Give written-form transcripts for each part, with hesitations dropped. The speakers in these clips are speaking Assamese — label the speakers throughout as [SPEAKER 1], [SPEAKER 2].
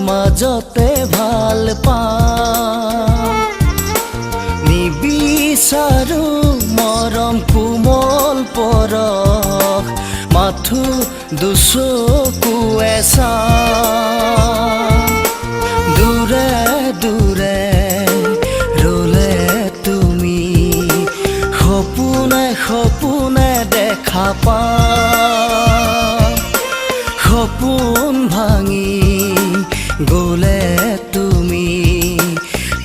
[SPEAKER 1] মাজতে ভাল পাওঁ নিবিচাৰো মৰম কোমল পৰশ মাথো দুচকুৱে চাওঁ দূৰে দূৰে ৰলে তুমি সপোনে সপোনে দেখা পাওঁ সপোন ভাঙি গলে তুমি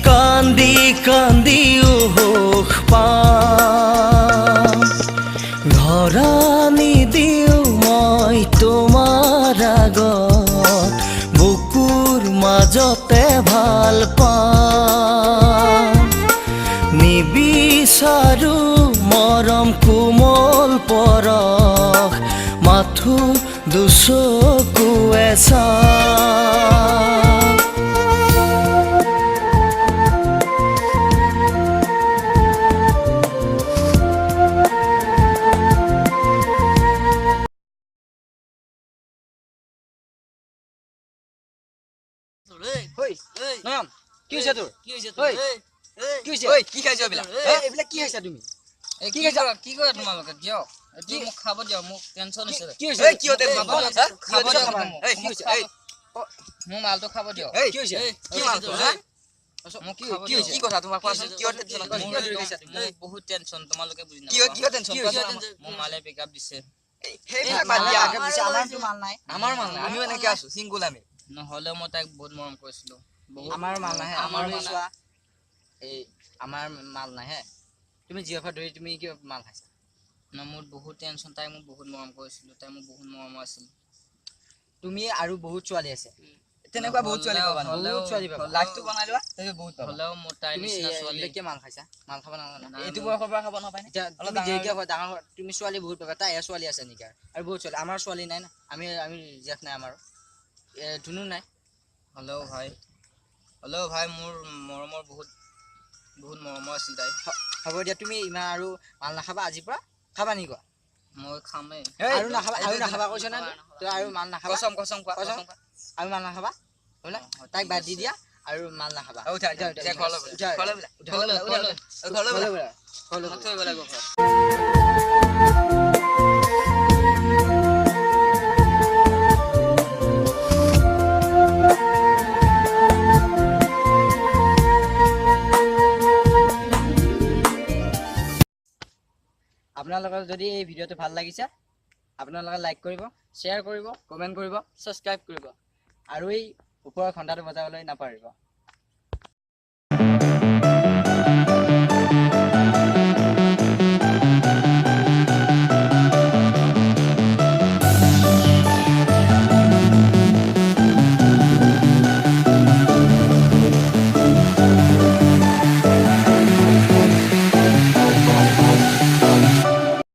[SPEAKER 1] কান্দি কান্দি উহোখ পাম ধৰা নিদিও মই তোমাৰ আগত বুকুৰ মাজতে ভাল পাম নিবিচাৰো মৰম কোমল পৰশ মাথো দুচকুৱে চাওঁ
[SPEAKER 2] Oi, Nam, কি হৈছে তোৰ?
[SPEAKER 3] কি হৈছে
[SPEAKER 2] ঐ, কি হৈছে? ঐ, কি খাইছ এইবিলাক? এইবিলাক কি খাইছা তুমি?
[SPEAKER 3] কি কৈছা কি কৰে তোমালোকে দিয় কি মোক খাব দিয় মোক টেনচন হৈছে
[SPEAKER 2] কি হৈছে?
[SPEAKER 3] এই কিয় টেনচন খাব দিয়
[SPEAKER 2] এই কি হৈছে? এই
[SPEAKER 3] মোৰ মালটো খাব দিয়
[SPEAKER 2] এই কি হৈছে? কি মাল তোৰ?
[SPEAKER 3] মোক
[SPEAKER 2] কি হৈছে? কি কথা তোমাৰ কোৱাচোন? কিয় টেনচন আছে?
[SPEAKER 3] মোৰ বহুত টেনচন তোমালোকে বুজি
[SPEAKER 2] কিয়
[SPEAKER 3] নাপাবা
[SPEAKER 2] কিয় টেনচন?
[SPEAKER 3] মোৰ মালে পিকআপ দিছে
[SPEAKER 2] সেইবিলাক বাদ দিয়া।
[SPEAKER 3] আমাৰটো মাল নাই
[SPEAKER 2] আমাৰ মাল নাই। আমিও এনেকে আছো সিংগুল আমি।
[SPEAKER 3] নহ'লেও মই তাইক বহুত মৰম কৰিছিলো বহুত
[SPEAKER 2] আমাৰ মাল নাহে। আমাৰ
[SPEAKER 3] মাল
[SPEAKER 2] চোৱা এই আমাৰ মাল নাহে। তুমি জিঅফা ধৰি তুমি কি মাল খাইছা?
[SPEAKER 3] না মোৰ বহুত টেনচন তাই মোক বহুত মৰম কৰিছিলো তাই মোক বহুত মৰম আছিল
[SPEAKER 2] তুমি আৰু বহুত ছোৱালী আছে তেনেকুৱা বহুত ছোৱালী পাবা বহুত ছোৱালী পাবা লাইফটো বনাই লোৱা তুমি বহুত পাবা
[SPEAKER 3] হ'লেও মোৰ তাই
[SPEAKER 2] তুমি
[SPEAKER 3] নিচিনা ছোৱালী
[SPEAKER 2] কি মাল খাইছা মাল খাব নালাগে
[SPEAKER 3] নাই,
[SPEAKER 2] এইটো
[SPEAKER 3] মই-
[SPEAKER 2] বয়সৰ পৰা খাব নাপায় এতিয়া অলপ দেৰিকে হয় ডাঙৰ তুমি ছোৱালী বহুত পাবা তাই ছোৱালী আছে নেকি আৰু বহুত ছোৱালী আমাৰ ছোৱালী নাই না আমি জেফ নাই আমাৰ ধুনু নাই
[SPEAKER 3] হ'লেও ভাই মোৰ মৰমৰ বহুত মৰমৰ আছিল তাই
[SPEAKER 2] হ'ব দিয়া তুমি ইমান আৰু মাল নাখাবা আজিৰ পৰা খাবা নেকি কোৱা
[SPEAKER 3] মই খামেই
[SPEAKER 2] আৰু নাখাবা কৈছ না তই আৰু মাল নাখাবা
[SPEAKER 3] কসম কোৱা
[SPEAKER 2] আৰু মাল নাখাবা হয় না তাইক বাদ দি দিয়া আৰু মাল নাখাবা আপোনালোকৰ যদি এই ভিডিঅ'টো ভাল লাগিছে আপোনালোকে লাইক কৰিব শ্বেয়াৰ কৰিব কমেণ্ট কৰিব ছাবস্ক্ৰাইব কৰিব আৰু এই ওপৰৰ ঘণ্টাটো বজাবলৈ নাপাহৰিব